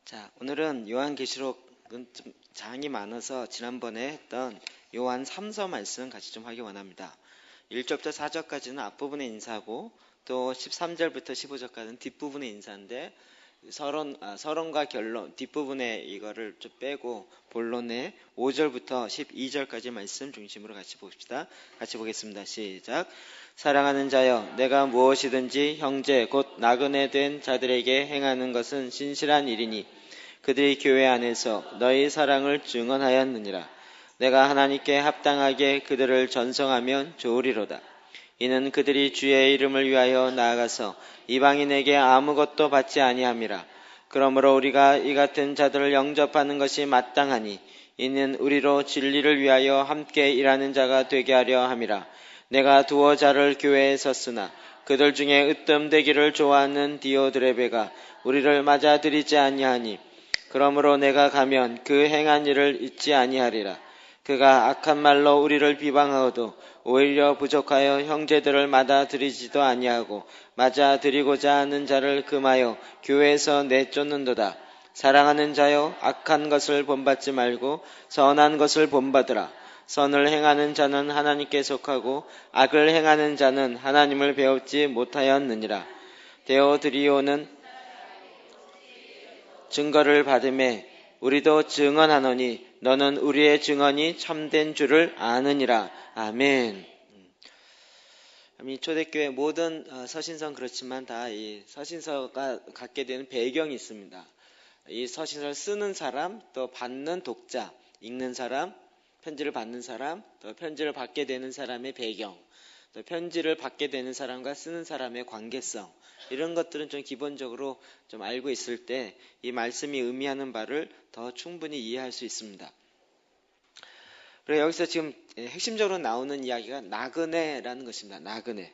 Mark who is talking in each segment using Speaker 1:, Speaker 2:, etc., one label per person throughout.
Speaker 1: 자, 오늘은 요한계시록은 좀 장이 많아서 지난번에 했던 요한 3서 말씀 같이 좀 하기 원합니다. 1절부터 4절까지는 앞부분의 인사고 또 13절부터 15절까지는 뒷부분의 인사인데 서론과 결론 뒷부분에 이거를 좀 빼고 본론의 5절부터 12절까지 말씀 중심으로 같이 봅시다. 같이 보겠습니다. 시작. 사랑하는 자여, 내가 무엇이든지 형제 곧 나그네 된 자들에게 행하는 것은 신실한 일이니 그들이 교회 안에서 너희 사랑을 증언하였느니라. 내가 하나님께 합당하게 그들을 전성하면 좋으리로다. 이는 그들이 주의 이름을 위하여 나아가서 이방인에게 아무것도 받지 아니함이라. 그러므로 우리가 이 같은 자들을 영접하는 것이 마땅하니 이는 우리로 진리를 위하여 함께 일하는 자가 되게 하려 함이라. 내가 두어 자를 교회에 섰으나 그들 중에 으뜸되기를 좋아하는 디오드레베가 우리를 맞아들이지 아니하니 그러므로 내가 가면 그 행한 일을 잊지 아니하리라. 그가 악한 말로 우리를 비방하고도 오히려 부족하여 형제들을 맞아들이지도 아니하고 맞아들이고자 하는 자를 금하여 교회에서 내쫓는도다. 사랑하는 자여, 악한 것을 본받지 말고 선한 것을 본받으라. 선을 행하는 자는 하나님께 속하고 악을 행하는 자는 하나님을 배우지 못하였느니라. 데오드리오는 증거를 받음에 우리도 증언하노니 너는 우리의 증언이 참된 줄을 아느니라. 아멘. 이 초대교회 모든 서신서는 그렇지만 다 이 서신서가 갖게 되는 배경이 있습니다. 이 서신서를 쓰는 사람, 또 받는 독자, 읽는 사람, 편지를 받는 사람, 또 편지를 받게 되는 사람의 배경, 또 편지를 받게 되는 사람과 쓰는 사람의 관계성, 이런 것들은 좀 기본적으로 좀 알고 있을 때 이 말씀이 의미하는 바를 더 충분히 이해할 수 있습니다. 그리고 여기서 지금 핵심적으로 나오는 이야기가 나그네라는 것입니다. 나그네.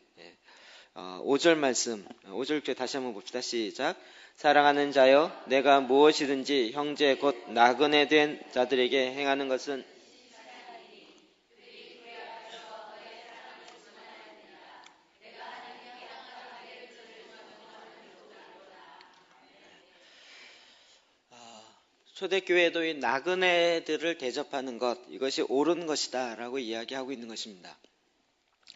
Speaker 1: 5절 말씀, 5절 다시 한번 봅시다. 시작. 사랑하는 자여, 내가 무엇이든지 형제 곧 나그네 된 자들에게 행하는 것은 초대교회도 이 나그네들을 대접하는 것, 이것이 옳은 것이다 라고 이야기하고 있는 것입니다.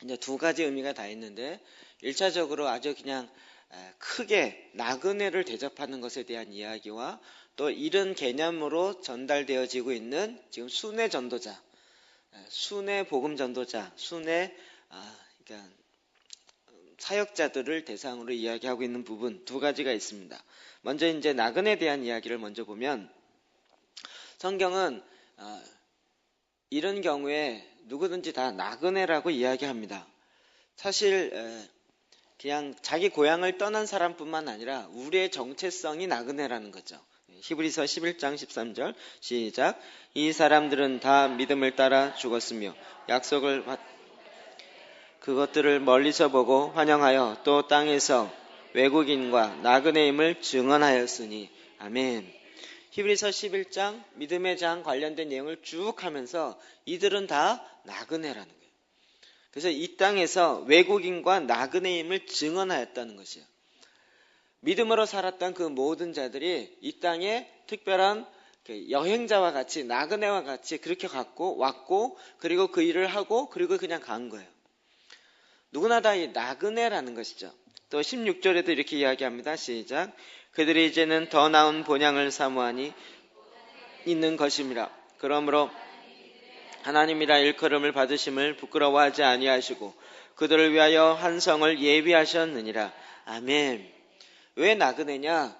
Speaker 1: 이제 두 가지 의미가 다 있는데 1차적으로 아주 그냥 크게 나그네를 대접하는 것에 대한 이야기와 또 이런 개념으로 전달되어지고 있는 지금 순회 전도자, 순회 복음 전도자, 순회 그러니까 사역자들을 대상으로 이야기하고 있는 부분 두 가지가 있습니다. 먼저 이제 나그네에 대한 이야기를 먼저 보면 성경은 이런 경우에 누구든지 다 나그네라고 이야기합니다. 사실 그냥 자기 고향을 떠난 사람뿐만 아니라 우리의 정체성이 나그네라는 거죠. 히브리서 11장 13절 시작. 이 사람들은 다 믿음을 따라 죽었으며 약속을 그것들을 멀리서 보고 환영하여 또 땅에서 외국인과 나그네임을 증언하였으니 아멘. 히브리서 11장 믿음의 장 관련된 내용을 쭉 하면서 이들은 다 나그네라는 거예요. 그래서 이 땅에서 외국인과 나그네임을 증언하였다는 것이에요. 믿음으로 살았던 그 모든 자들이 이 땅에 특별한 여행자와 같이 나그네와 같이 그렇게 왔고 그리고 그 일을 하고 그리고 그냥 간 거예요. 누구나 다 이 나그네라는 것이죠. 또 16절에도 이렇게 이야기합니다. 시작. 그들이 이제는 더 나은 본향을 사모하니 있는 것임이라. 그러므로 하나님이라 일컬음을 받으심을 부끄러워하지 아니하시고 그들을 위하여 한 성을 예비하셨느니라. 아멘. 왜 나그네냐?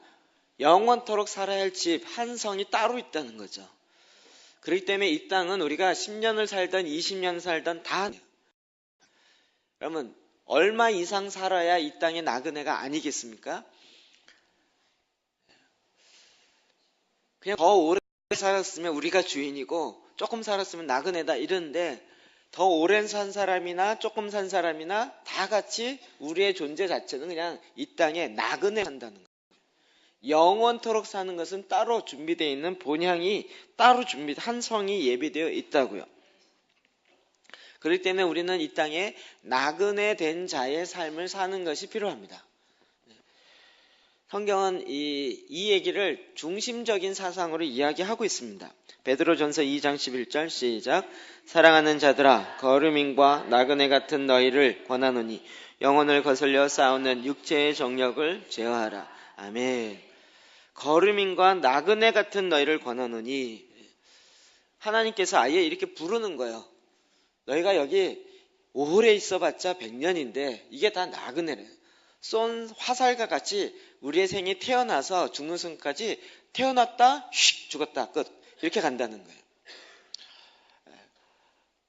Speaker 1: 영원토록 살아야 할 집, 한 성이 따로 있다는 거죠. 그렇기 때문에 이 땅은 우리가 10년을 살던 20년 살던 다 그러면 얼마 이상 살아야 이 땅의 나그네가 아니겠습니까? 그냥 더 오래 살았으면 우리가 주인이고 조금 살았으면 나그네다 이러는데 더 오랜 산 사람이나 조금 산 사람이나 다 같이 우리의 존재 자체는 그냥 이 땅에 나그네 한다는 거예요. 영원토록 사는 것은 따로 준비되어 있는 본향이 따로 한 성이 예비되어 있다고요. 그렇기 때문에 우리는 이 땅에 나그네 된 자의 삶을 사는 것이 필요합니다. 성경은 이 얘기를 중심적인 사상으로 이야기하고 있습니다. 베드로전서 2장 11절 시작. 사랑하는 자들아 거르민과 나그네 같은 너희를 권하노니 영혼을 거슬려 싸우는 육체의 정력을 제어하라. 아멘. 거르민과 나그네 같은 너희를 권하노니 하나님께서 아예 이렇게 부르는 거예요. 너희가 여기 오래 있어봤자 100년인데 이게 다 나그네래. 쏜 화살과 같이 우리의 생이 태어나서 죽는 순간까지 태어났다 휙 죽었다 끝 이렇게 간다는 거예요.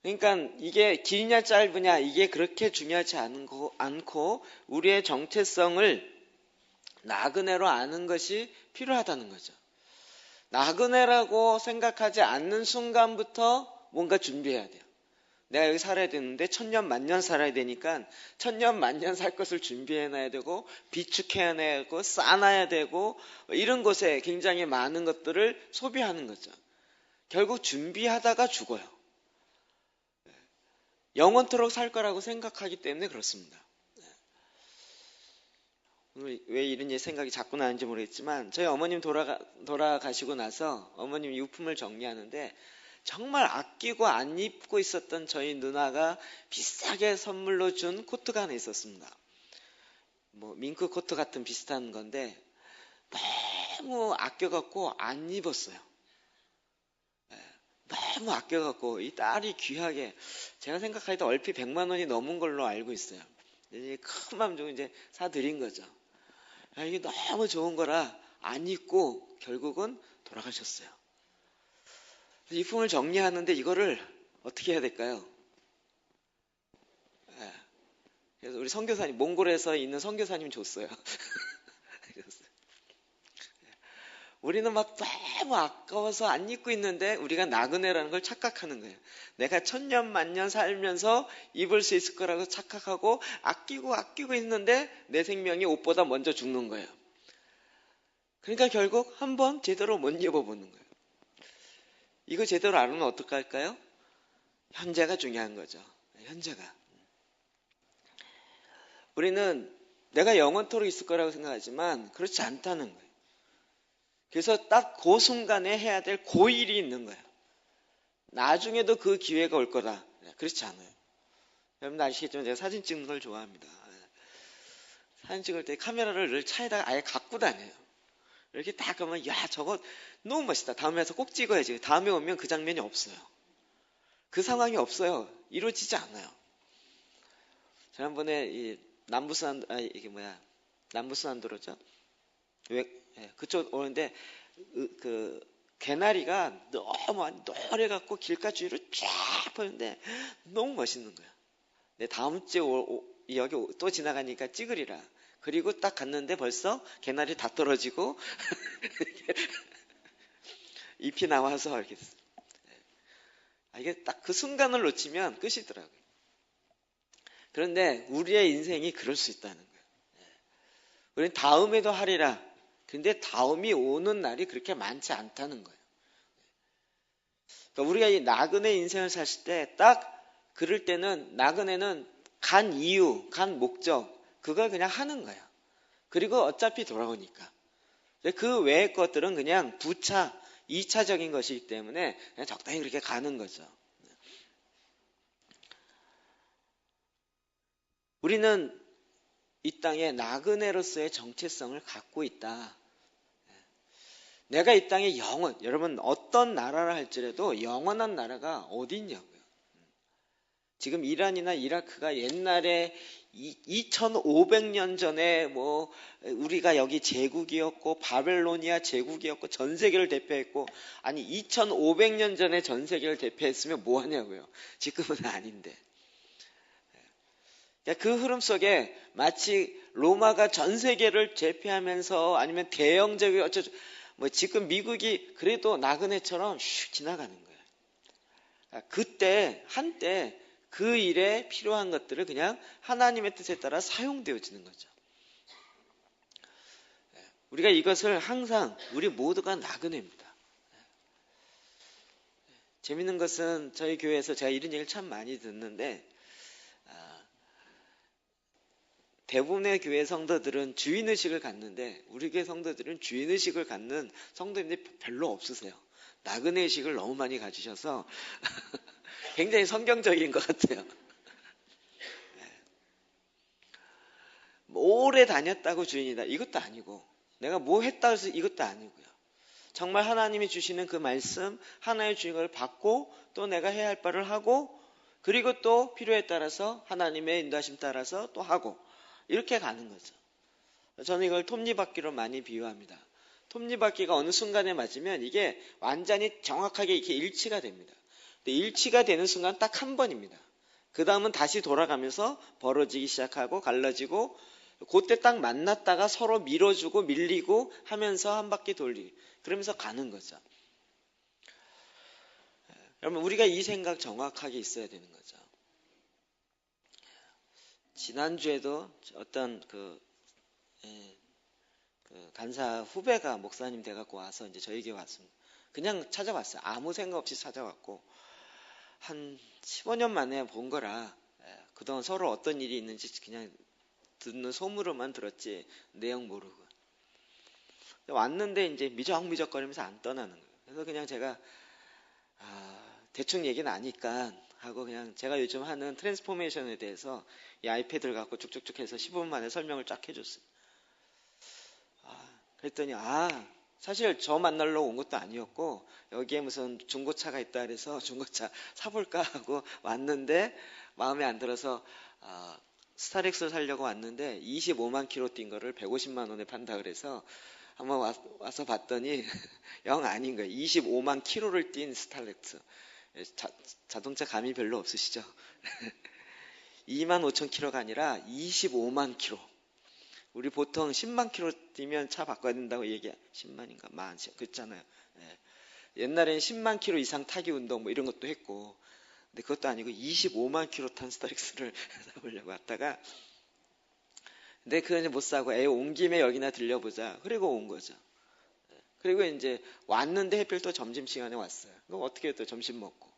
Speaker 1: 그러니까 이게 길냐 짧으냐 이게 그렇게 중요하지 않고 우리의 정체성을 나그네로 아는 것이 필요하다는 거죠. 나그네라고 생각하지 않는 순간부터 뭔가 준비해야 돼요. 내가 여기 살아야 되는데 천년 만년 살아야 되니까 천년 만년 살 것을 준비해놔야 되고 비축해야 되고 쌓아놔야 되고 이런 것에 굉장히 많은 것들을 소비하는 거죠. 결국 준비하다가 죽어요. 영원토록 살 거라고 생각하기 때문에 그렇습니다. 왜 이런 생각이 자꾸 나는지 모르겠지만 저희 어머님 돌아가시고 나서 어머님 유품을 정리하는데 정말 아끼고 안 입고 있었던 저희 누나가 비싸게 선물로 준 코트가 하나 있었습니다. 뭐 밍크 코트 같은 비슷한 건데 너무 아껴갖고 안 입었어요. 너무 아껴갖고 이 딸이 귀하게 제가 생각하기도 얼핏 100만 원이 넘은 걸로 알고 있어요. 이제 큰 마음 주고 이제 사드린 거죠. 이게 너무 좋은 거라 안 입고 결국은 돌아가셨어요. 유품을 정리하는데 이거를 어떻게 해야 될까요? 그래서 우리 선교사님, 몽골에서 있는 선교사님이 줬어요. 우리는 막 너무 아까워서 안 입고 있는데 우리가 나그네라는 걸 착각하는 거예요. 내가 천년 만년 살면서 입을 수 있을 거라고 착각하고 아끼고 있는데 내 생명이 옷보다 먼저 죽는 거예요. 그러니까 결국 한번 제대로 못 입어보는 거예요. 이거 제대로 알면 어떡할까요? 현재가 중요한 거죠. 현재가. 우리는 내가 영원토록 있을 거라고 생각하지만 그렇지 않다는 거예요. 그래서 딱 그 순간에 해야 될 그 일이 있는 거예요. 나중에도 그 기회가 올 거다. 그렇지 않아요. 여러분 아시겠지만 제가 사진 찍는 걸 좋아합니다. 사진 찍을 때 카메라를 늘 차에다가 아예 갖고 다녀요. 이렇게 딱 가면 야 저거 너무 멋있다. 다음에 와서 꼭 찍어야지. 다음에 오면 그 장면이 없어요. 그 상황이 없어요. 이루어지지 않아요. 지난번에 이 남부수안도로죠. 그쪽 오는데 그 개나리가 너무 노래갖고 길가주위로 쫙 보이는데 너무 멋있는 거야. 내 다음 주에 여기 또 지나가니까 찍으리라. 그리고 딱 갔는데 벌써 개나리 다 떨어지고 잎이 나와서 이렇게 이게 딱 그 순간을 놓치면 끝이더라고요. 그런데 우리의 인생이 그럴 수 있다는 거예요. 우리는 다음에도 하리라. 근데 다음이 오는 날이 그렇게 많지 않다는 거예요. 그러니까 우리가 이 나그네 인생을 사실 때 딱 그럴 때는 나그네는 간 이유, 간 목적 그걸 그냥 하는 거예요. 그리고 어차피 돌아오니까. 그 외의 것들은 그냥 부차, 2차적인 것이기 때문에 그냥 적당히 그렇게 가는 거죠. 우리는 이 땅에 나그네로서의 정체성을 갖고 있다. 내가 이 땅에 여러분 어떤 나라라 할지라도 영원한 나라가 어디 있냐고요. 지금 이란이나 이라크가 옛날에 2500년 전에 뭐 우리가 여기 제국이었고 바벨로니아 제국이었고 전 세계를 대표했고 아니 2500년 전에 전 세계를 대표했으면 뭐 하냐고요. 지금은 아닌데. 그 흐름 속에 마치 로마가 전 세계를 제패하면서 아니면 대영제국이 어쩌죠. 뭐 지금 미국이 그래도 나그네처럼 슉 지나가는 거예요. 그때 한때 그 일에 필요한 것들을 그냥 하나님의 뜻에 따라 사용되어지는 거죠. 우리가 이것을 항상 우리 모두가 나그네입니다. 재밌는 것은 저희 교회에서 제가 이런 얘기를 참 많이 듣는데 대부분의 교회 성도들은 주인의식을 갖는데 우리 교회 성도들은 주인의식을 갖는 성도님들이 별로 없으세요. 나그네의식을 너무 많이 가지셔서 굉장히 성경적인 것 같아요. 오래 다녔다고 주인이다. 이것도 아니고 내가 뭐 했다고 해서 이것도 아니고요. 정말 하나님이 주시는 그 말씀 하나의 주인을 받고 또 내가 해야 할 바를 하고 그리고 또 필요에 따라서 하나님의 인도하심 따라서 또 하고 이렇게 가는 거죠. 저는 이걸 톱니바퀴로 많이 비유합니다. 톱니바퀴가 어느 순간에 맞으면 이게 완전히 정확하게 이렇게 일치가 됩니다. 근데 일치가 되는 순간 딱 한 번입니다. 그 다음은 다시 돌아가면서 벌어지기 시작하고 갈라지고 그때 딱 만났다가 서로 밀어주고 밀리고 하면서 한 바퀴 돌리고 그러면서 가는 거죠. 여러분 우리가 이 생각 정확하게 있어야 되는 거죠. 지난주에도 어떤 그 간사 후배가 목사님 돼갖고 와서 이제 저에게 왔습니다. 그냥 찾아왔어요. 아무 생각 없이 찾아왔고 한 15년 만에 본 거라 그동안 서로 어떤 일이 있는지 그냥 듣는 소문으로만 들었지 내용 모르고 왔는데 이제 미적미적거리면서 안 떠나는 거예요. 그래서 그냥 제가 대충 얘기는 아니까 하고 그냥 제가 요즘 하는 트랜스포메이션에 대해서 이 아이패드를 갖고 쭉쭉쭉 해서 15분 만에 설명을 쫙 해줬어요. 그랬더니 사실 저 만나러 온 것도 아니었고 여기에 무슨 중고차가 있다 그래서 중고차 사볼까 하고 왔는데 마음에 안 들어서 스타렉스를 사려고 왔는데 25만 킬로 뛴 거를 150만 원에 판다 그래서 한번 와서 봤더니 영 아닌 거예요. 25만 킬로를 뛴 스타렉스. 자동차 감이 별로 없으시죠? 2만 5천 킬로가 아니라 25만 킬로. 우리 보통 10만 킬로 뛰면 차 바꿔야 된다고 10만인가 만 그랬잖아요. 옛날에는 10만 킬로 이상 타기 운동 뭐 이런 것도 했고 근데 그것도 아니고 25만 킬로 탄 스타렉스를 사보려고 왔다가 근데 그건 못 사고 온 김에 여기나 들려보자 그리고 온 거죠. 그리고 이제 왔는데 하필 또 점심시간에 왔어요. 그럼 어떻게 또 점심 먹고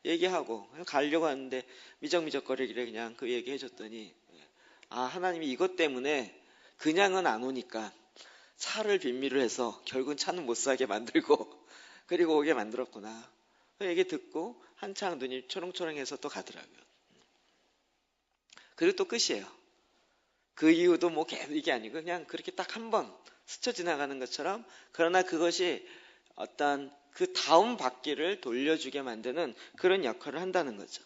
Speaker 1: 얘기하고 가려고 하는데 미적미적거리길래 그냥 그 얘기 해줬더니 하나님이 이것 때문에 그냥은 안 오니까 차를 빈미를 해서 결국은 차는 못 사게 만들고 그리고 오게 만들었구나. 그 얘기 듣고 한창 눈이 초롱초롱해서 또 가더라고요. 그리고 또 끝이에요. 그 이후도 뭐 계속 이게 아니고 그냥 그렇게 딱 한 번 스쳐 지나가는 것처럼 그러나 그것이 어떤 그 다음 바퀴를 돌려주게 만드는 그런 역할을 한다는 거죠.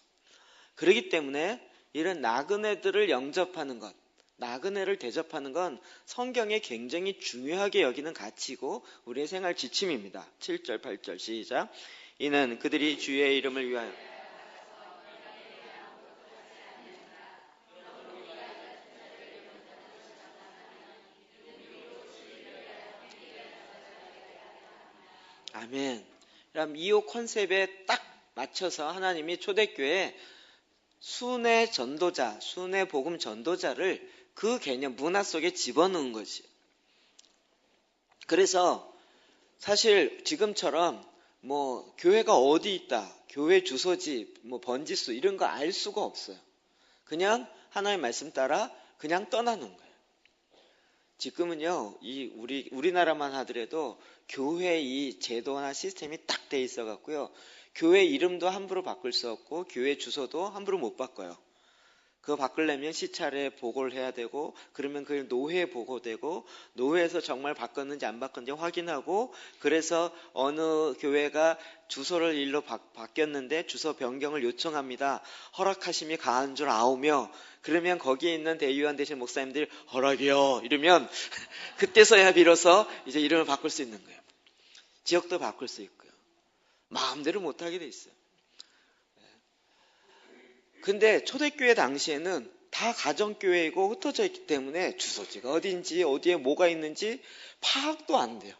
Speaker 1: 그렇기 때문에 이런 나그네들을 영접하는 것 나그네를 대접하는 건 성경에 굉장히 중요하게 여기는 가치이고 우리의 생활 지침입니다. 7절 8절 시작. 이는 그들이 주의 이름을 위하여 아멘. 그럼 이 컨셉에 딱 맞춰서 하나님이 초대교회에 순회 전도자, 순회 복음 전도자를 그 개념 문화 속에 집어넣은 거지. 그래서 사실 지금처럼 뭐 교회가 어디 있다, 교회 주소지, 뭐 번지수 이런 거 알 수가 없어요. 그냥 하나님의 말씀 따라 그냥 떠나는 거예요. 지금은요, 우리나라만 하더라도 교회 이 제도나 시스템이 딱 돼 있어 갖고요. 교회 이름도 함부로 바꿀 수 없고 교회 주소도 함부로 못 바꿔요. 그거 바꾸려면 시찰에 보고를 해야 되고 그러면 그걸 노회에 보고되고 노회에서 정말 바꿨는지 안 바꿨는지 확인하고 그래서 어느 교회가 주소를 일로 바뀌었는데 주소 변경을 요청합니다. 허락하심이 가한 줄 아오며 그러면 거기에 있는 대의원 되신 목사님들이 허락이요 이러면 그때서야 비로소 이제 이름을 바꿀 수 있는 거예요. 지역도 바꿀 수 있고요. 마음대로 못하게 돼 있어요. 근데 초대교회 당시에는 다 가정교회이고 흩어져 있기 때문에 주소지가 어딘지 어디에 뭐가 있는지 파악도 안 돼요.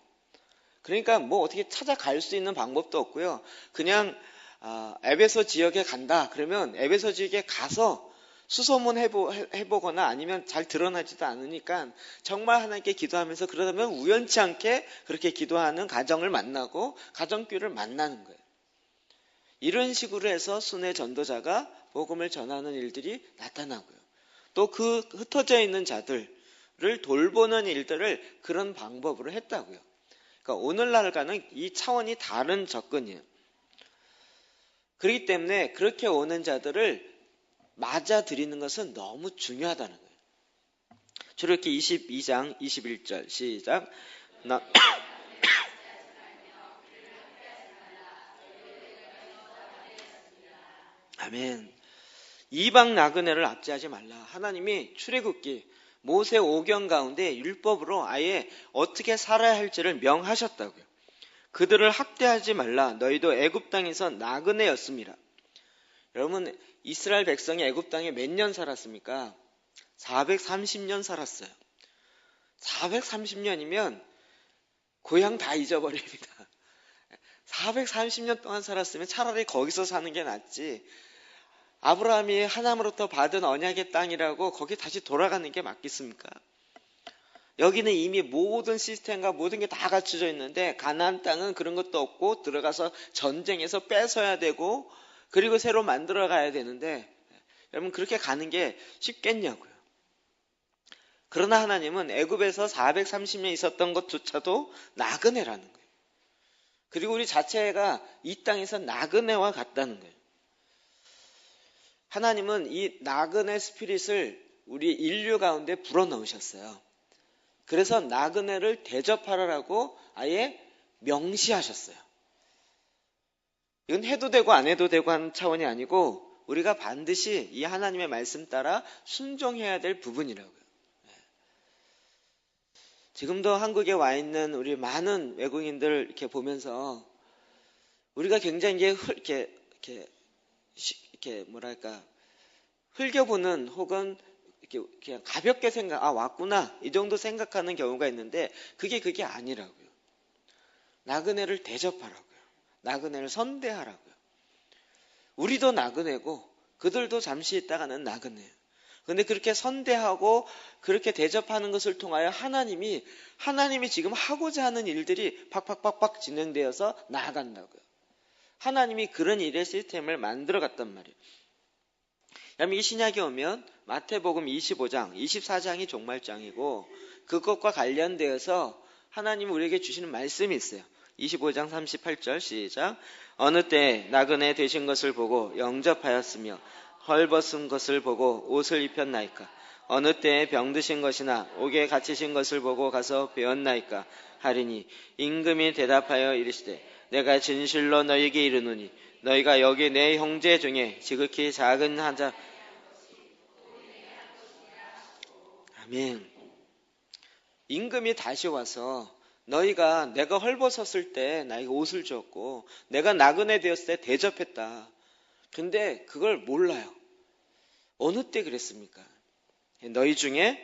Speaker 1: 그러니까 뭐 어떻게 찾아갈 수 있는 방법도 없고요. 그냥 에베소 지역에 간다 그러면 에베소 지역에 가서 수소문 해보거나 아니면 잘 드러나지도 않으니까 정말 하나님께 기도하면서 그러다면 우연치 않게 그렇게 기도하는 가정을 만나고 가정교회를 만나는 거예요. 이런 식으로 해서 순회 전도자가 복음을 전하는 일들이 나타나고요. 또 그 흩어져 있는 자들을 돌보는 일들을 그런 방법으로 했다고요. 그러니까 오늘날과는 이 차원이 다른 접근이에요. 그렇기 때문에 그렇게 오는 자들을 맞아들이는 것은 너무 중요하다는 거예요. 출애굽기 22장 21절 시작. 아멘. 이방 나그네를 압제하지 말라. 하나님이 출애굽기 모세 오경 가운데 율법으로 아예 어떻게 살아야 할지를 명하셨다고요. 그들을 학대하지 말라. 너희도 애굽 땅에서 나그네였습니다. 여러분, 이스라엘 백성이 애굽 땅에 몇 년 살았습니까? 430년 살았어요. 430년이면 고향 다 잊어버립니다. 430년 동안 살았으면 차라리 거기서 사는 게 낫지. 아브라함이 하나님으로부터 받은 언약의 땅이라고 거기 다시 돌아가는 게 맞겠습니까? 여기는 이미 모든 시스템과 모든 게 다 갖춰져 있는데 가나안 땅은 그런 것도 없고 들어가서 전쟁에서 뺏어야 되고 그리고 새로 만들어 가야 되는데 여러분 그렇게 가는 게 쉽겠냐고요. 그러나 하나님은 애굽에서 430년 있었던 것조차도 나그네라는 거예요. 그리고 우리 자체가 이 땅에서 나그네와 같다는 거예요. 하나님은 이 나그네 스피릿을 우리 인류 가운데 불어넣으셨어요. 그래서 나그네를 대접하라고 아예 명시하셨어요. 이건 해도 되고 안 해도 되고 하는 차원이 아니고 우리가 반드시 이 하나님의 말씀 따라 순종해야 될 부분이라고요. 지금도 한국에 와 있는 우리 많은 외국인들 이렇게 보면서 우리가 굉장히 이렇게 뭐랄까 흘겨보는 혹은 이렇게 그냥 가볍게 왔구나 이 정도 생각하는 경우가 있는데 그게 아니라고요. 나그네를 대접하라고요. 나그네를 선대하라고요. 우리도 나그네고 그들도 잠시 있다가는 나그네예요. 그런데 그렇게 선대하고 그렇게 대접하는 것을 통하여 하나님이 지금 하고자 하는 일들이 팍팍팍팍 진행되어서 나아간다고요. 하나님이 그런 일의 시스템을 만들어 갔단 말이에요. 그다음에 이 신약에 오면 마태복음 25장, 24장이 종말장이고 그것과 관련되어서 하나님이 우리에게 주시는 말씀이 있어요. 25장 38절 시작. 어느 때 나그네 되신 것을 보고 영접하였으며 헐벗은 것을 보고 옷을 입혔나이까. 어느 때에 병드신 것이나 옥에 갇히신 것을 보고 가서 배웠나이까 하리니 임금이 대답하여 이르시되 내가 진실로 너희에게 이르노니 너희가 여기 내 형제 중에 지극히 작은 한 자. 아멘. 임금이 다시 와서 너희가 내가 헐벗었을 때 나에게 옷을 줬고 내가 나그네 되었을 때 대접했다. 근데 그걸 몰라요. 어느 때 그랬습니까? 너희 중에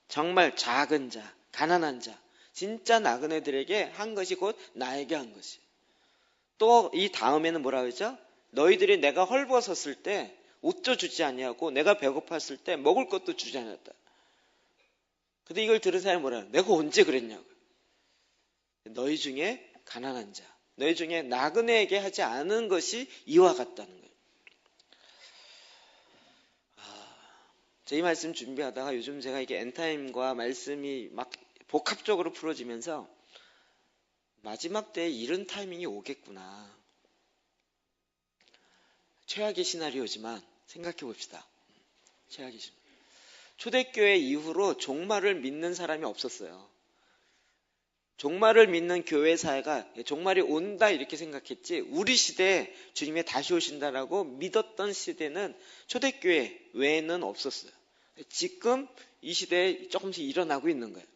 Speaker 1: 정말 작은 자, 가난한 자, 진짜 나그네들에게 한 것이 곧 나에게 한 것이. 또 이 다음에는 뭐라 그러죠? 너희들이 내가 헐벗었을 때 옷도 주지 아니하고 내가 배고팠을 때 먹을 것도 주지 않았다. 근데 이걸 들은 사람이 뭐라 그래요? 내가 언제 그랬냐고. 너희 중에 가난한 자, 너희 중에 나그네에게 하지 않은 것이 이와 같다는 거예요. 이 말씀 준비하다가 요즘 제가 이게 엔타임과 말씀이 막 복합적으로 풀어지면서 마지막 때에 이런 타이밍이 오겠구나. 최악의 시나리오지만 생각해 봅시다. 최악의 시나리오. 초대교회 이후로 종말을 믿는 사람이 없었어요. 종말을 믿는 교회 사회가 종말이 온다 이렇게 생각했지 우리 시대에 주님이 다시 오신다라고 믿었던 시대는 초대교회 외에는 없었어요. 지금 이 시대에 조금씩 일어나고 있는 거예요.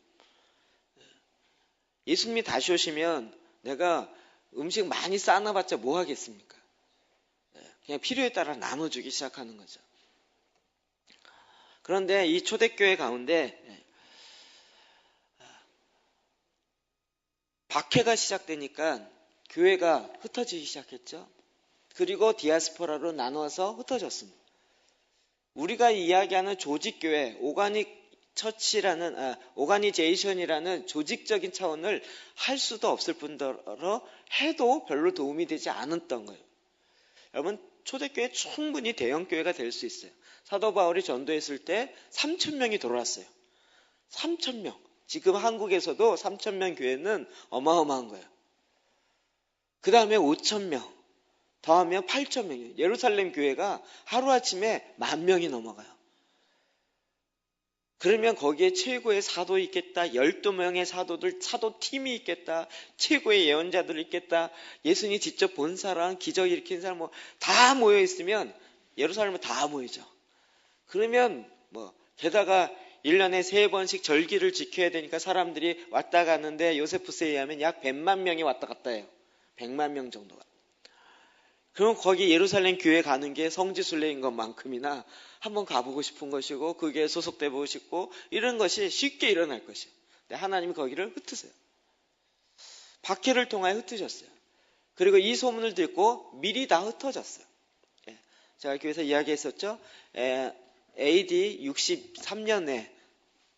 Speaker 1: 예수님이 다시 오시면 내가 음식 많이 쌓아봤자 뭐 하겠습니까? 그냥 필요에 따라 나눠주기 시작하는 거죠. 그런데 이 초대교회 가운데 박해가 시작되니까 교회가 흩어지기 시작했죠. 그리고 디아스포라로 나눠서 흩어졌습니다. 우리가 이야기하는 조직교회, 오가니제이션이라는 조직적인 차원을 할 수도 없을 뿐더러 해도 별로 도움이 되지 않았던 거예요. 여러분, 초대교회 충분히 대형교회가 될 수 있어요. 사도 바울이 전도했을 때 3,000명이 돌아왔어요. 3,000명. 지금 한국에서도 3,000명 교회는 어마어마한 거예요. 그 다음에 5,000명. 더하면 8,000명이에요. 예루살렘 교회가 하루아침에 10,000명이 넘어가요. 그러면 거기에 최고의 사도 있겠다. 12명의 사도들, 사도팀이 있겠다. 최고의 예언자들 있겠다. 예수님이 직접 본 사람, 기적 일으킨 사람 다 모여 있으면 예루살렘은 다 모이죠. 그러면 게다가 1년에 3번씩 절기를 지켜야 되니까 사람들이 왔다 가는데 요세푸스에 의하면 약 100만 명이 왔다 갔다 해요. 100만 명 정도가. 그럼 거기 예루살렘 교회 가는 게 성지순례인 것만큼이나 한번 가보고 싶은 것이고 그게 소속돼 보고 싶고 이런 것이 쉽게 일어날 것이에요. 근데 하나님이 거기를 흩으세요. 박해를 통하여 흩으셨어요. 그리고 이 소문을 듣고 미리 다 흩어졌어요. 제가 교회에서 이야기했었죠. AD 63년에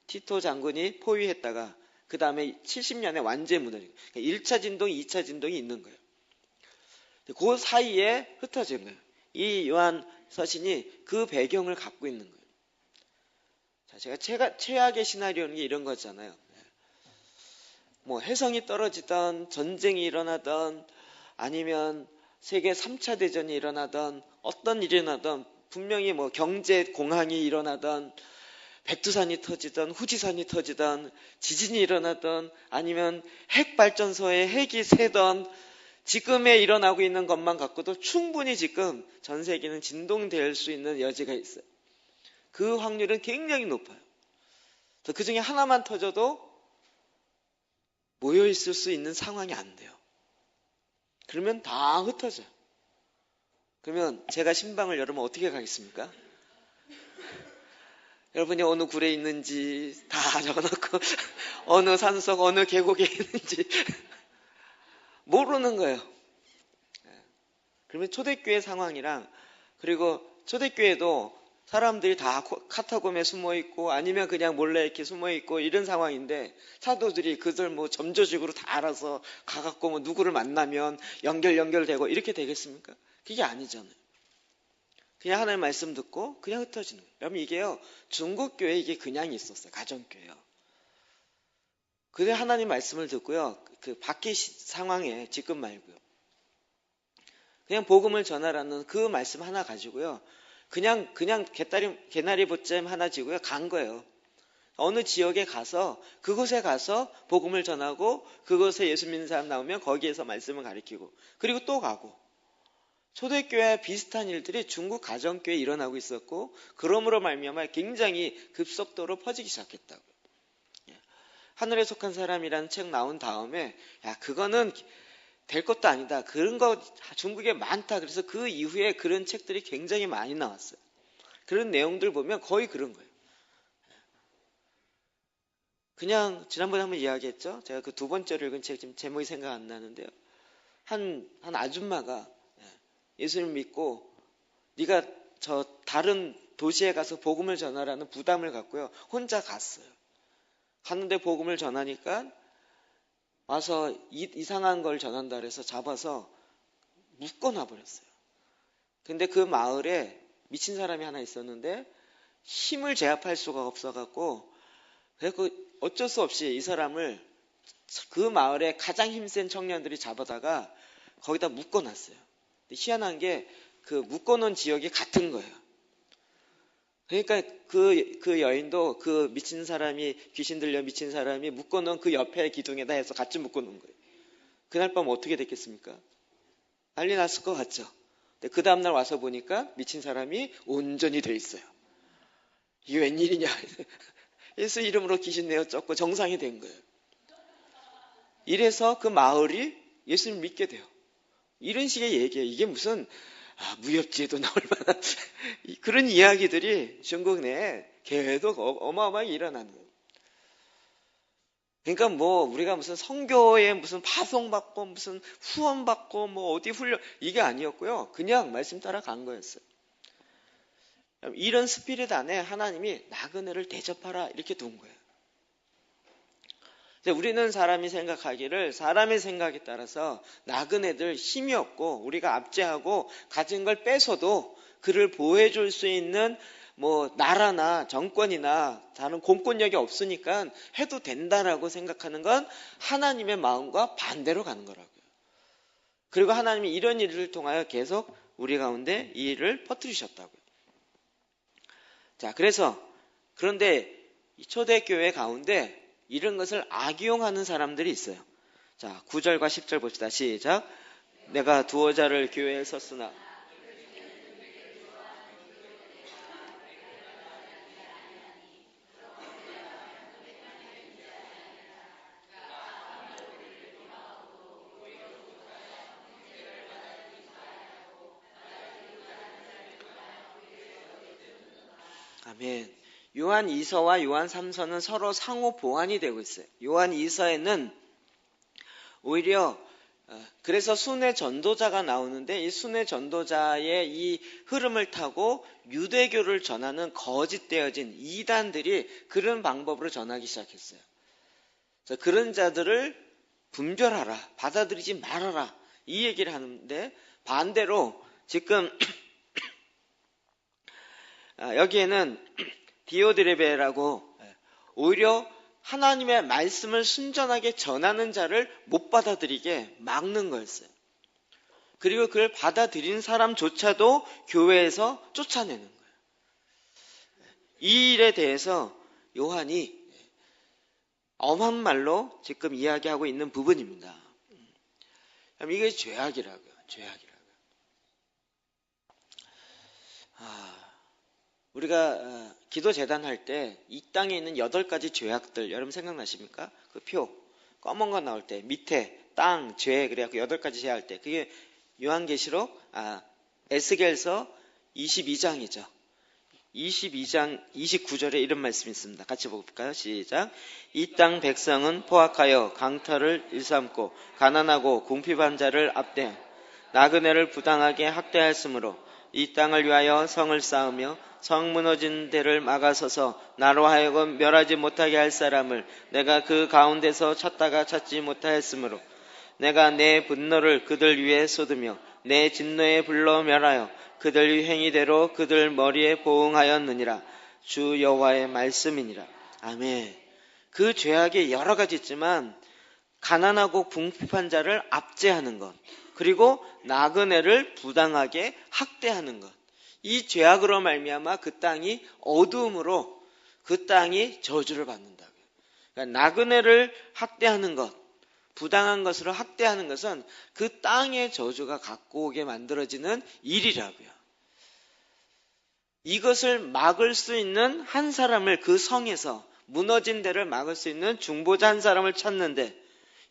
Speaker 1: 티토 장군이 포위했다가 그 다음에 70년에 완전히 무너지고 1차 진동, 2차 진동이 있는 거예요. 그 사이에 흩어진 거예요. 이 요한 서신이 그 배경을 갖고 있는 거예요. 자, 제가 최악의 시나리오는 게 이런 거잖아요. 해성이 떨어지던 전쟁이 일어나던 아니면 세계 3차 대전이 일어나던 어떤 일이 일어나던 분명히 경제 공황이 일어나던 백두산이 터지던 후지산이 터지던 지진이 일어나던 아니면 핵발전소에 핵이 새던 지금에 일어나고 있는 것만 갖고도 충분히 지금 전 세계는 진동될 수 있는 여지가 있어요. 그 확률은 굉장히 높아요. 그 중에 하나만 터져도 모여있을 수 있는 상황이 안 돼요. 그러면 다 흩어져요. 그러면 제가 신방을 열으면 어떻게 가겠습니까? 여러분이 어느 굴에 있는지 다 적어놓고 어느 산속 어느 계곡에 있는지 모르는 거예요. 그러면 초대교회 상황이랑 그리고 초대교회도 사람들이 다 카타콤에 숨어있고 아니면 그냥 몰래 이렇게 숨어있고 이런 상황인데 사도들이 그들 점조직으로 다 알아서 가갖고 누구를 만나면 연결되고 이렇게 되겠습니까? 그게 아니잖아요. 그냥 하나님의 말씀 듣고 그냥 흩어지는 거예요. 여러분 이게요. 중국교회 이게 그냥 있었어요. 가정교회요. 그래 하나님 말씀을 듣고요. 그 밖의 상황에 지금 말고요. 그냥 복음을 전하라는 그 말씀 하나 가지고요. 그냥 개나리 보잼 하나 지고요. 간 거예요. 어느 지역에 가서 그곳에 가서 복음을 전하고 그곳에 예수 믿는 사람 나오면 거기에서 말씀을 가르치고 그리고 또 가고 초대교회와 비슷한 일들이 중국 가정교회에 일어나고 있었고 그러므로 말미암아 굉장히 급속도로 퍼지기 시작했다고요. 하늘에 속한 사람이라는 책 나온 다음에 그거는 될 것도 아니다. 그런 거 중국에 많다. 그래서 그 이후에 그런 책들이 굉장히 많이 나왔어요. 그런 내용들 보면 거의 그런 거예요. 그냥 지난번에 한번 이야기했죠. 제가 그 두 번째로 읽은 책 지금 제목이 생각 안 나는데요. 한 아줌마가 예수를 믿고 네가 저 다른 도시에 가서 복음을 전하라는 부담을 갖고요. 혼자 갔어요. 갔는데 복음을 전하니까 와서 이상한 걸 전한다 그래서 잡아서 묶어놔 버렸어요. 근데 그 마을에 미친 사람이 하나 있었는데 힘을 제압할 수가 없어갖고 그래서 어쩔 수 없이 이 사람을 그 마을에 가장 힘센 청년들이 잡아다가 거기다 묶어놨어요. 희한한 게 그 묶어놓은 지역이 같은 거예요. 그러니까 그 여인도 그 미친 사람이 귀신 들려 미친 사람이 묶어놓은 그 옆에 기둥에다 해서 같이 묶어놓은 거예요. 그날 밤 어떻게 됐겠습니까? 난리 났을 것 같죠. 근데 그 다음날 와서 보니까 미친 사람이 온전히 돼 있어요. 이게 웬일이냐. 예수 이름으로 귀신 내어 쫓고 정상이 된 거예요. 이래서 그 마을이 예수님을 믿게 돼요. 이런 식의 얘기예요. 이게 무슨 무협지에도 나올 만한 그런 이야기들이 중국 내에 계속 어마어마하게 일어나는 거예요. 그러니까 우리가 무슨 선교에 무슨 파송받고 무슨 후원받고 어디 훈련 이게 아니었고요. 그냥 말씀 따라 간 거였어요. 이런 스피릿 안에 하나님이 나그네를 대접하라 이렇게 둔 거예요. 근데 우리는 사람이 생각하기를 사람의 생각에 따라서 나그네들 힘이 없고 우리가 압제하고 가진 걸 뺏어도 그를 보호해 줄 수 있는 뭐 나라나 정권이나 다른 공권력이 없으니까 해도 된다라고 생각하는 건 하나님의 마음과 반대로 가는 거라고요. 그리고 하나님이 이런 일을 통하여 계속 우리 가운데 이 일을 퍼뜨리셨다고요. 자, 그런데 이 초대교회 가운데 이런 것을 악용하는 사람들이 있어요. 자, 9절과 10절 봅시다. 시작. 내가 두어 자를 교회에 섰으나 아멘. 요한 2서와 요한 3서는 서로 상호 보완이 되고 있어요. 요한 2서에는 오히려 그래서 순회 전도자가 나오는데 이 순회 전도자의 이 흐름을 타고 유대교를 전하는 거짓되어진 이단들이 그런 방법으로 전하기 시작했어요. 그런 자들을 분별하라, 받아들이지 말아라 이 얘기를 하는데 반대로 지금 여기에는 디오드레베라고 오히려 하나님의 말씀을 순전하게 전하는 자를 못 받아들이게 막는 거였어요. 그리고 그걸 받아들인 사람조차도 교회에서 쫓아내는 거예요. 이 일에 대해서 요한이 엄한 말로 지금 이야기하고 있는 부분입니다. 이게 죄악이라고요. 우리가 기도재단 할 때 이 땅에 있는 8가지 죄악들 여러분 생각나십니까? 그 표 검은 거 나올 때 밑에 땅, 죄 그래갖고 8가지 죄 할 때 그게 요한계시록 에스겔서 22장이죠. 22장 29절에 이런 말씀이 있습니다. 같이 볼까요? 시작. 이 땅 백성은 포악하여 강탈을 일삼고 가난하고 궁핍한 자를 압대 나그네를 부당하게 학대하였으므로 이 땅을 위하여 성을 쌓으며 성 무너진 데를 막아서서 나로 하여금 멸하지 못하게 할 사람을 내가 그 가운데서 찾다가 찾지 못하였으므로 내가 내 분노를 그들 위에 쏟으며 내 진노에 불러 멸하여 그들 행위대로 그들 머리에 보응하였느니라. 주 여호와의 말씀이니라. 아멘. 그 죄악이 여러 가지 있지만 가난하고 궁핍한 자를 압제하는 것, 그리고 나그네를 부당하게 학대하는 것, 이 죄악으로 말미암아 그 땅이 어두움으로 그 땅이 저주를 받는다고요. 그러니까 나그네를 학대하는 것, 부당한 것으로 학대하는 것은 그 땅의 저주가 갖고 오게 만들어지는 일이라고요. 이것을 막을 수 있는 한 사람을 그 성에서 무너진 데를 막을 수 있는 중보자 한 사람을 찾는데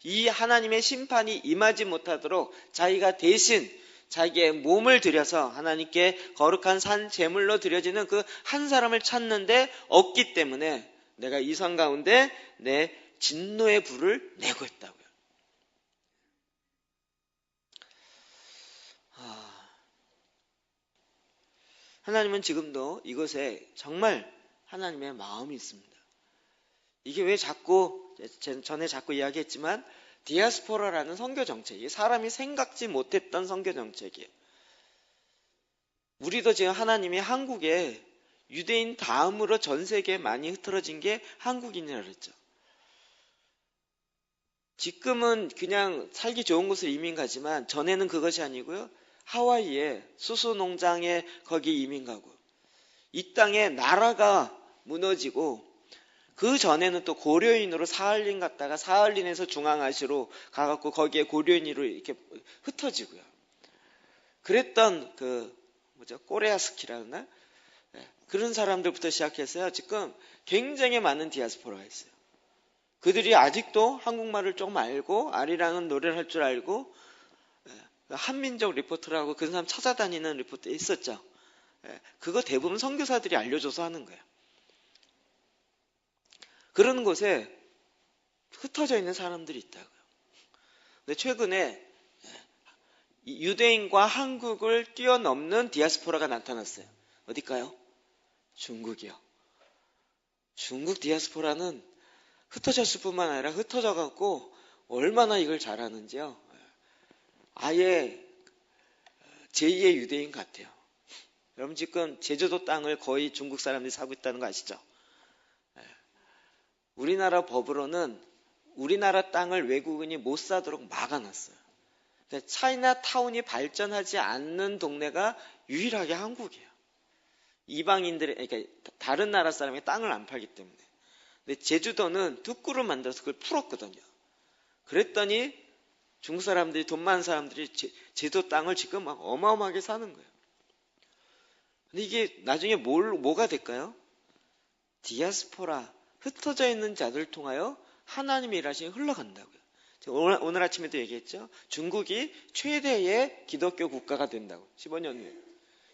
Speaker 1: 이 하나님의 심판이 임하지 못하도록 자기가 대신 자기의 몸을 들여서 하나님께 거룩한 산 제물로 드려지는 그 한 사람을 찾는데 없기 때문에 내가 이 성 가운데 내 진노의 불을 내고 있다고요. 하나님은 지금도 이것에 정말 하나님의 마음이 있습니다. 이게 왜 전에 자꾸 이야기했지만 디아스포라라는 선교 정책이 사람이 생각지 못했던 선교 정책이에요. 우리도 지금 하나님이 한국에 유대인 다음으로 전 세계에 많이 흩어진 게 한국인이라 그랬죠. 지금은 그냥 살기 좋은 곳을 이민 가지만 전에는 그것이 아니고요. 하와이에 수수 농장에 거기 이민 가고 이 땅에 나라가 무너지고 그 전에는 또 고려인으로 사할린 갔다가 사할린에서 중앙아시아로 가갖고 거기에 고려인으로 이렇게 흩어지고요. 그랬던 꼬레아스키라나 그런 사람들부터 시작해서요. 지금 굉장히 많은 디아스포라가 있어요. 그들이 아직도 한국말을 조금 알고 아리랑은 노래를 할 줄 알고 한민족 리포터라고 그런 사람 찾아다니는 리포터 있었죠. 그거 대부분 선교사들이 알려줘서 하는 거예요. 그런 곳에 흩어져 있는 사람들이 있다고요. 근데 최근에 유대인과 한국을 뛰어넘는 디아스포라가 나타났어요. 어딜까요? 중국이요. 중국 디아스포라는 흩어졌을 뿐만 아니라 흩어져 갖고 얼마나 이걸 잘하는지요. 아예 제2의 유대인 같아요. 여러분 지금 제주도 땅을 거의 중국 사람들이 사고 있다는 거 아시죠? 우리나라 법으로는 우리나라 땅을 외국인이 못 사도록 막아놨어요. 차이나타운이 발전하지 않는 동네가 유일하게 한국이에요. 이방인들의, 그러니까 다른 나라 사람이 땅을 안 팔기 때문에. 근데 제주도는 특구를 만들어서 그걸 풀었거든요. 그랬더니 중국 사람들이, 돈 많은 사람들이 제주도 땅을 지금 막 어마어마하게 사는 거예요. 근데 이게 나중에 뭐가 될까요? 디아스포라, 흩어져 있는 자들을 통하여 하나님의 일하심이 흘러간다고요. 제가 오늘 아침에도 얘기했죠. 중국이 최대의 기독교 국가가 된다고. 15년 후에.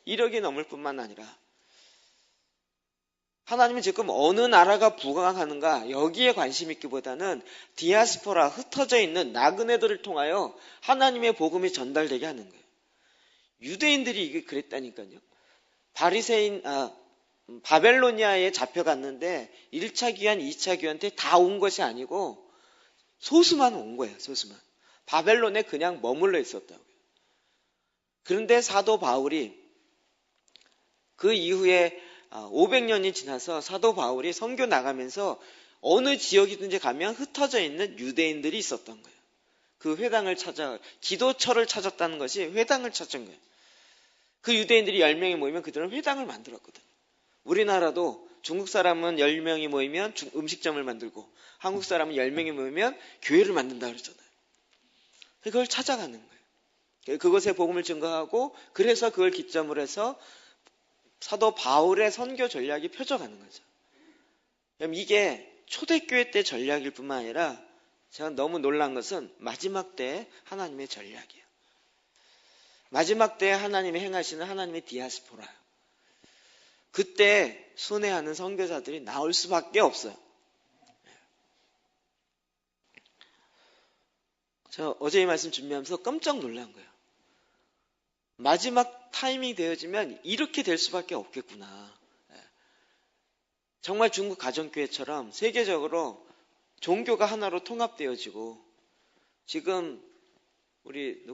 Speaker 1: 1억이 넘을 뿐만 아니라 하나님은 지금 어느 나라가 부강하는가 여기에 관심 있기보다는 디아스포라, 흩어져 있는 나그네들을 통하여 하나님의 복음이 전달되게 하는 거예요. 유대인들이 이게 그랬다니까요. 바벨로니아에 잡혀갔는데 1차 귀환, 2차 귀환 때 다 온 것이 아니고 소수만 온 거예요. 소수만. 바벨론에 그냥 머물러 있었다고요. 그런데 사도 바울이 그 이후에 500년이 지나서 사도 바울이 선교 나가면서 어느 지역이든지 가면 흩어져 있는 유대인들이 있었던 거예요. 그 회당을 기도처를 찾았다는 것이 회당을 찾은 거예요. 그 유대인들이 10명이 모이면 그들은 회당을 만들었거든요. 우리나라도 중국 사람은 10명이 모이면 음식점을 만들고 한국 사람은 10명이 모이면 교회를 만든다 그러잖아요. 그걸 찾아가는 거예요. 그것의 복음을 증거하고 그래서 그걸 기점으로 해서 사도 바울의 선교 전략이 펴져가는 거죠. 그럼 이게 초대교회 때 전략일 뿐만 아니라 제가 너무 놀란 것은 마지막 때 하나님의 전략이에요. 마지막 때 하나님이 행하시는 하나님의 디아스포라예요. 그때 순회하는 선교사들이 나올 수밖에 없어요. 저 어제 이 말씀 준비하면서 깜짝 놀란 거예요. 마지막 타이밍이 되어지면 이렇게 될 수밖에 없겠구나. 정말 중국 가정교회처럼 세계적으로 종교가 하나로 통합되어지고 지금 우리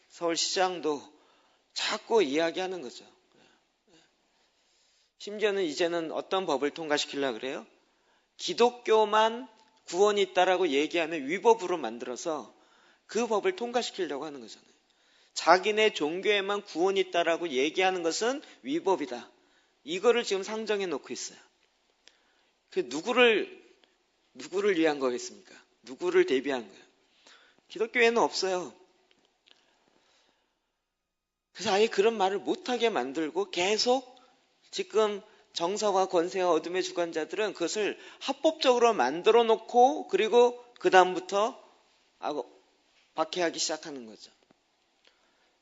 Speaker 1: 서울시장도 자꾸 이야기하는 거죠. 심지어는 이제는 어떤 법을 통과시키려고 그래요? 기독교만 구원이 있다라고 얘기하는 위법으로 만들어서 그 법을 통과시키려고 하는 거잖아요. 자기네 종교에만 구원이 있다라고 얘기하는 것은 위법이다. 이거를 지금 상정해 놓고 있어요. 그 누구를 위한 거겠습니까? 누구를 대비한 거예요? 기독교에는 없어요. 그래서 아예 그런 말을 못하게 만들고 계속 지금 정사와 권세와 어둠의 주관자들은 그것을 합법적으로 만들어 놓고 그리고 그 다음부터 박해하기 시작하는 거죠.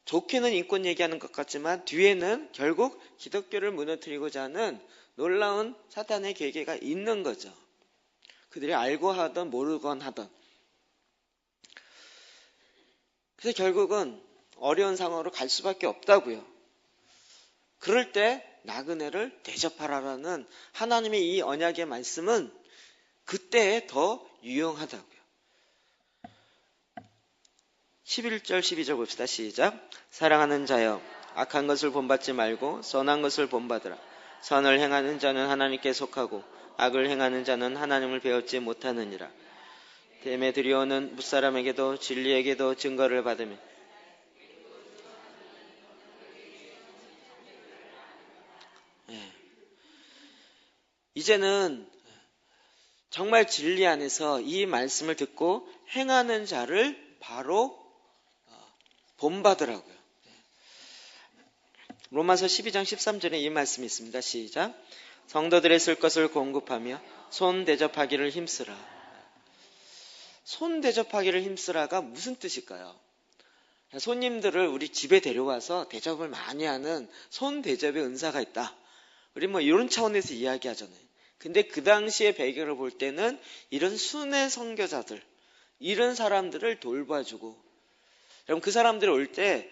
Speaker 1: 좋게는 인권 얘기하는 것 같지만 뒤에는 결국 기독교를 무너뜨리고자 하는 놀라운 사탄의 계계가 있는 거죠. 그들이 알고 하던 모르건 하던. 그래서 결국은 어려운 상황으로 갈 수밖에 없다고요. 그럴 때 나그네를 대접하라라는 하나님의 이 언약의 말씀은 그때에 더 유용하다고요. 11절 12절 봅시다. 시작. 사랑하는 자여 악한 것을 본받지 말고 선한 것을 본받으라. 선을 행하는 자는 하나님께 속하고 악을 행하는 자는 하나님을 배웠지 못하느니라. 데메드리오는 뭇사람에게도 진리에게도 증거를 받으며 이제는 정말 진리 안에서 이 말씀을 듣고 행하는 자를 바로 본받으라고요. 로마서 12장 13절에 이 말씀이 있습니다. 시작. 성도들의 쓸 것을 공급하며 손 대접하기를 힘쓰라. 손 대접하기를 힘쓰라가 무슨 뜻일까요? 손님들을 우리 집에 데려와서 대접을 많이 하는 손 대접의 은사가 있다. 우리 이런 차원에서 이야기하잖아요. 근데 그 당시의 배경을 볼 때는 이런 순회 선교사들, 이런 사람들을 돌봐주고, 여러분 그 사람들이 올 때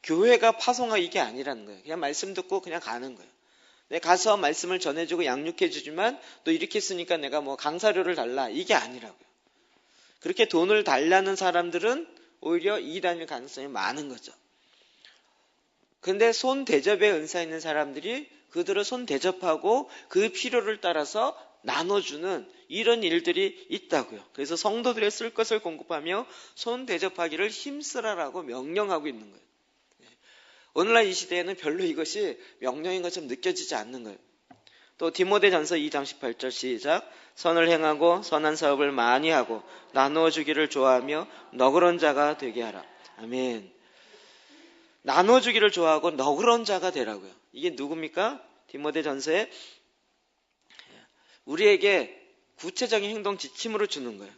Speaker 1: 교회가 파송하 이게 아니라는 거예요. 그냥 말씀 듣고 그냥 가는 거예요. 내가 가서 말씀을 전해주고 양육해주지만 또 이렇게 했으니까 내가 뭐 강사료를 달라. 이게 아니라고요. 그렇게 돈을 달라는 사람들은 오히려 이단일 가능성이 많은 거죠. 근데 손 대접에 은사 있는 사람들이 그들을 손 대접하고 그 필요를 따라서 나눠주는 이런 일들이 있다고요. 그래서 성도들의 쓸 것을 공급하며 손 대접하기를 힘쓰라라고 명령하고 있는 거예요. 오늘날 이 시대에는 별로 이것이 명령인 것처럼 느껴지지 않는 거예요. 또 디모데전서 2장 18절 시작. 선을 행하고 선한 사업을 많이 하고 나누어 주기를 좋아하며 너그러운 자가 되게 하라. 아멘. 나누어 주기를 좋아하고 너그러운 자가 되라고요. 이게 누굽니까? 디모데전서에 우리에게 구체적인 행동 지침으로 주는 거예요.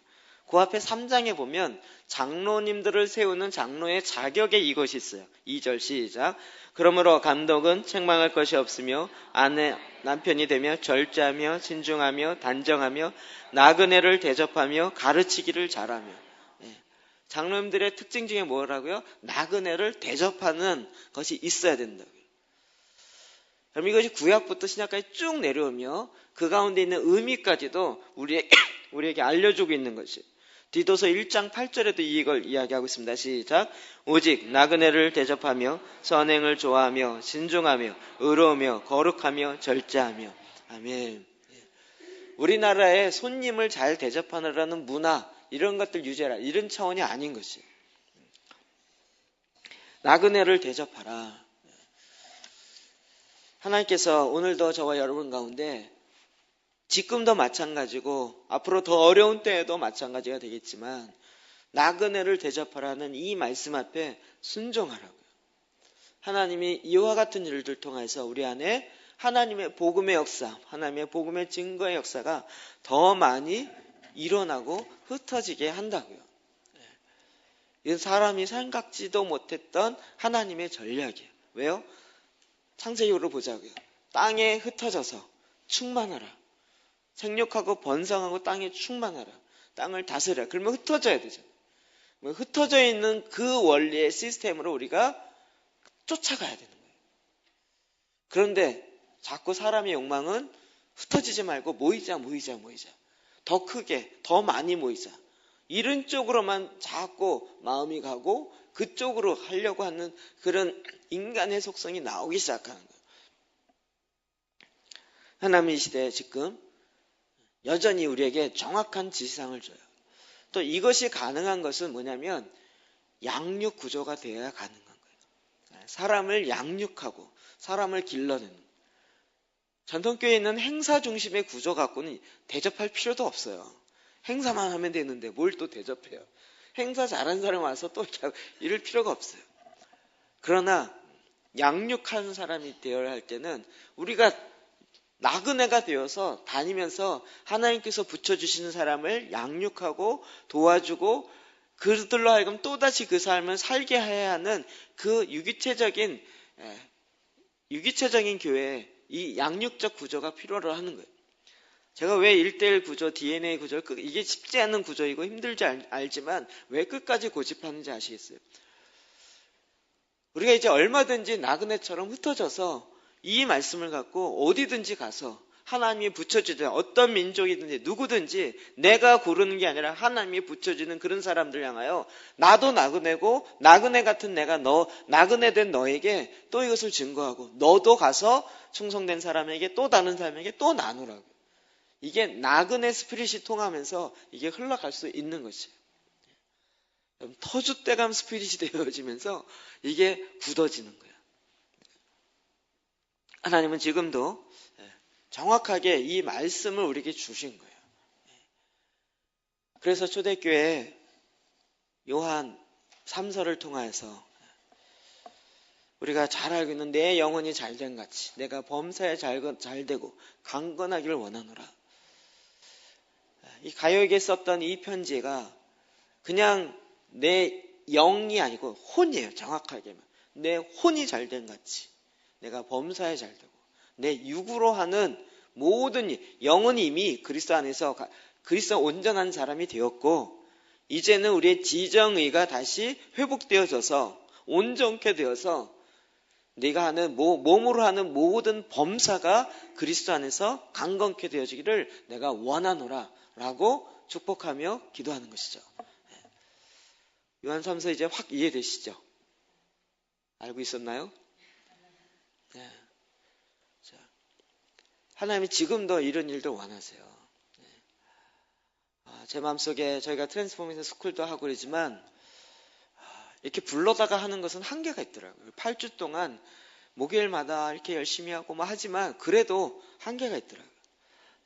Speaker 1: 그 앞에 3장에 보면 장로님들을 세우는 장로의 자격에 이것이 있어요. 2절 시작. 그러므로 감독은 책망할 것이 없으며 아내 남편이 되며 절제하며 신중하며 단정하며 나그네를 대접하며 가르치기를 잘하며. 장로님들의 특징 중에 뭐라고요? 나그네를 대접하는 것이 있어야 된다고요. 그럼 이것이 구약부터 신약까지 쭉 내려오며 그 가운데 있는 의미까지도 우리에게 알려주고 있는 것이. 디도서 1장 8절에도 이걸 이야기하고 있습니다. 시작. 오직 나그네를 대접하며 선행을 좋아하며 신중하며 의로우며 거룩하며 절제하며. 아멘. 우리나라에 손님을 잘 대접하느라는 문화 이런 것들 유지하라. 이런 차원이 아닌 것이에요. 나그네를 대접하라. 하나님께서 오늘도 저와 여러분 가운데 지금도 마찬가지고 앞으로 더 어려운 때에도 마찬가지가 되겠지만 나그네를 대접하라는 이 말씀 앞에 순종하라고요. 하나님이 이와 같은 일들 통해서 우리 안에 하나님의 복음의 역사, 하나님의 복음의 증거의 역사가 더 많이 일어나고 흩어지게 한다고요. 이건 사람이 생각지도 못했던 하나님의 전략이에요. 왜요? 창세기로 보자고요. 땅에 흩어져서 충만하라. 생육하고 번성하고 땅에 충만하라. 땅을 다스려라. 그러면 흩어져야 되죠. 흩어져 있는 그 원리의 시스템으로 우리가 쫓아가야 되는 거예요. 그런데 자꾸 사람의 욕망은 흩어지지 말고 모이자. 더 크게, 더 많이 모이자. 이런 쪽으로만 자꾸 마음이 가고 그쪽으로 하려고 하는 그런 인간의 속성이 나오기 시작하는 거예요. 하나님의 시대에 지금 여전히 우리에게 정확한 지시상을 줘요. 또 이것이 가능한 것은 뭐냐면 양육 구조가 되어야 가능한 거예요. 사람을 양육하고 사람을 길러내는. 전통교회에 있는 행사 중심의 구조 갖고는 대접할 필요도 없어요. 행사만 하면 되는데 뭘 또 대접해요. 행사 잘하는 사람 와서 또 이럴 필요가 없어요. 그러나 양육하는 사람이 되어야 할 때는 우리가 나그네가 되어서 다니면서 하나님께서 붙여주시는 사람을 양육하고 도와주고 그들로 하여금 또다시 그 삶을 살게 해야 하는 그 유기체적인 교회에 이 양육적 구조가 필요로 하는 거예요. 제가 왜 1:1 구조, DNA 구조, 이게 쉽지 않은 구조이고 힘들지 알지만 왜 끝까지 고집하는지 아시겠어요? 우리가 이제 얼마든지 나그네처럼 흩어져서 이 말씀을 갖고 어디든지 가서 하나님이 붙여주는 어떤 민족이든지 누구든지 내가 고르는 게 아니라 하나님이 붙여주는 그런 사람들 향하여 나도 나그네고 나그네 같은 내가 나그네 된 너에게 또 이것을 증거하고 너도 가서 충성된 사람에게 또 다른 사람에게 또 나누라고. 이게 나그네 스피릿이 통하면서 이게 흘러갈 수 있는 것이에요. 터줏대감 스피릿이 되어지면서 이게 굳어지는 거예요. 하나님은 지금도 정확하게 이 말씀을 우리에게 주신 거예요. 그래서 초대교회 요한 3서를 통하여서 우리가 잘 알고 있는 내 영혼이 잘된 같이 내가 범사에 잘되고 강건하기를 원하노라. 이 가요에게 썼던 이 편지가 그냥 내 영이 아니고 혼이에요. 정확하게만. 내 혼이 잘된 같이 내가 범사에 잘되고 내 육으로 하는 모든 영은 이미 그리스도 안에서 그리스도 온전한 사람이 되었고 이제는 우리의 지정의가 다시 회복되어져서 온전케 되어서 네가 하는 몸으로 하는 모든 범사가 그리스도 안에서 강건케 되어지기를 내가 원하노라 라고 축복하며 기도하는 것이죠. 요한 3서 이제 확 이해되시죠? 알고 있었나요? 네. 자, 하나님이 지금도 이런 일도 원하세요. 제 마음속에 저희가 트랜스포메이션 스쿨도 하고 그러지만 이렇게 불러다가 하는 것은 한계가 있더라고요. 8주 동안 목요일마다 이렇게 열심히 하고 하지만 그래도 한계가 있더라고요.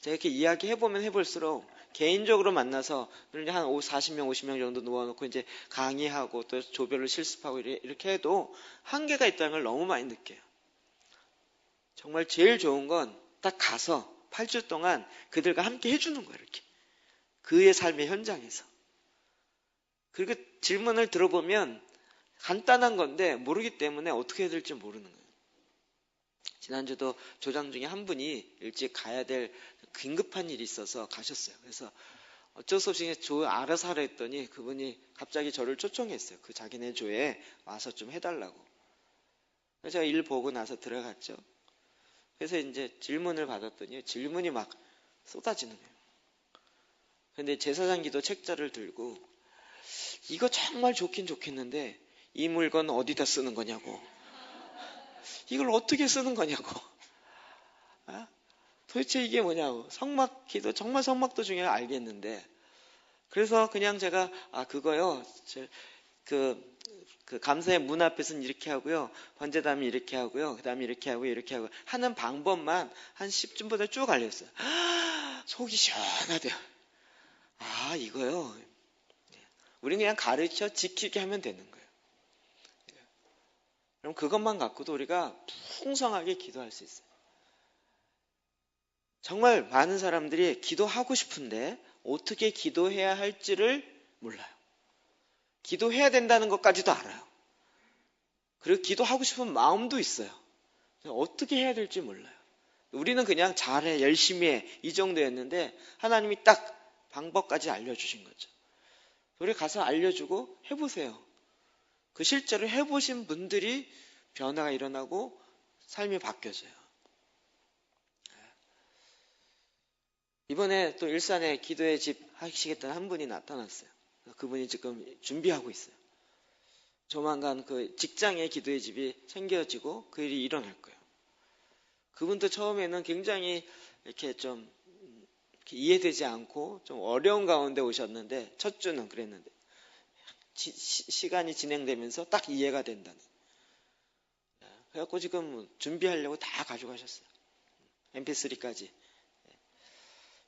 Speaker 1: 제가 이렇게 이야기해보면 해볼수록 개인적으로 만나서 한 40명, 50명 정도 누워놓고 이제 강의하고 또 조별로 실습하고 이렇게 해도 한계가 있다는 걸 너무 많이 느껴요. 정말 제일 좋은 건 딱 가서 8주 동안 그들과 함께 해주는 거예요. 이렇게. 그의 삶의 현장에서. 그리고 질문을 들어보면 간단한 건데 모르기 때문에 어떻게 해야 될지 모르는 거예요. 지난주도 조장 중에 한 분이 일찍 가야 될 긴급한 일이 있어서 가셨어요. 그래서 어쩔 수 없이 알아서 하라 했더니 그분이 갑자기 저를 초청했어요. 그 자기네 조에 와서 좀 해달라고. 그래서 제가 일 보고 나서 들어갔죠. 그래서 이제 질문을 받았더니 질문이 막 쏟아지는 거예요. 근데 제사장 기도 책자를 들고 이거 정말 좋긴 좋겠는데 이 물건 어디다 쓰는 거냐고. 이걸 어떻게 쓰는 거냐고. 도대체 이게 뭐냐고. 성막 기도, 정말 성막도 중요해 알겠는데. 그래서 그냥 제가, 그거요. 그 감사의 문 앞에서는 이렇게 하고요. 번제담이 이렇게 하고요. 그 다음에 이렇게 하고 이렇게 하고 하는 방법만 한 10분보다 쭉 알렸어요. 속이 시원하대요. 이거요. 우리는 그냥 가르쳐 지키게 하면 되는 거예요. 그럼 그것만 갖고도 우리가 풍성하게 기도할 수 있어요. 정말 많은 사람들이 기도하고 싶은데 어떻게 기도해야 할지를 몰라요. 기도해야 된다는 것까지도 알아요. 그리고 기도하고 싶은 마음도 있어요. 어떻게 해야 될지 몰라요. 우리는 그냥 잘해, 열심히 해 이 정도였는데 하나님이 딱 방법까지 알려주신 거죠. 우리 가서 알려주고 해보세요. 그 실제로 해보신 분들이 변화가 일어나고 삶이 바뀌어져요. 이번에 또 일산에 기도의 집 하시겠다는 한 분이 나타났어요. 그분이 지금 준비하고 있어요. 조만간 그 직장에 기도의 집이 생겨지고 그 일이 일어날 거예요. 그분도 처음에는 굉장히 이렇게 좀 이해되지 않고 좀 어려운 가운데 오셨는데 첫 주는 그랬는데 시간이 진행되면서 딱 이해가 된다는. 그래갖고 지금 준비하려고 다 가져가셨어요. mp3까지.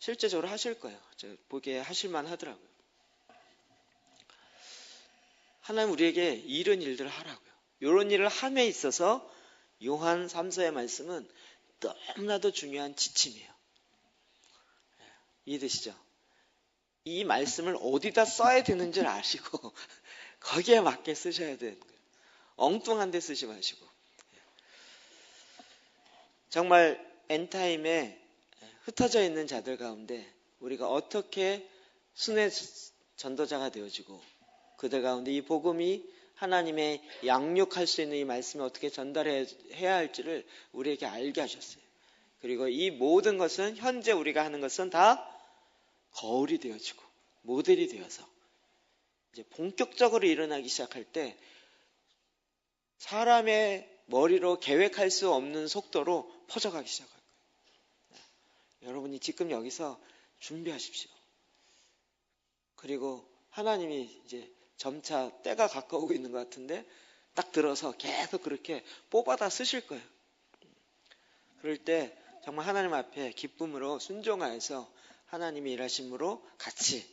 Speaker 1: 실제적으로 하실 거예요. 보기에 하실만 하더라고요. 하나님 우리에게 이런 일들을 하라고요. 이런 일을 함에 있어서 요한 3서의 말씀은 너무나도 중요한 지침이에요. 이해되시죠? 이 말씀을 어디다 써야 되는지 아시고 거기에 맞게 쓰셔야 되는 거예요. 엉뚱한 데 쓰지 마시고. 정말 엔타임에 흩어져 있는 자들 가운데 우리가 어떻게 순회 전도자가 되어지고 그들 가운데 이 복음이 하나님의 양육할 수 있는 이 말씀을 어떻게 전달해야 할지를 우리에게 알게 하셨어요. 그리고 이 모든 것은 현재 우리가 하는 것은 다 거울이 되어지고 모델이 되어서 이제 본격적으로 일어나기 시작할 때 사람의 머리로 계획할 수 없는 속도로 퍼져가기 시작할 거예요. 여러분이 지금 여기서 준비하십시오. 그리고 하나님이 이제 점차 때가 가까우고 있는 것 같은데 딱 들어서 계속 그렇게 뽑아다 쓰실 거예요. 그럴 때 정말 하나님 앞에 기쁨으로 순종하여서 하나님의 일하심으로 같이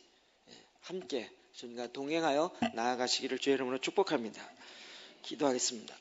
Speaker 1: 함께 주님과 동행하여 나아가시기를 주의 이름으로 축복합니다. 기도하겠습니다.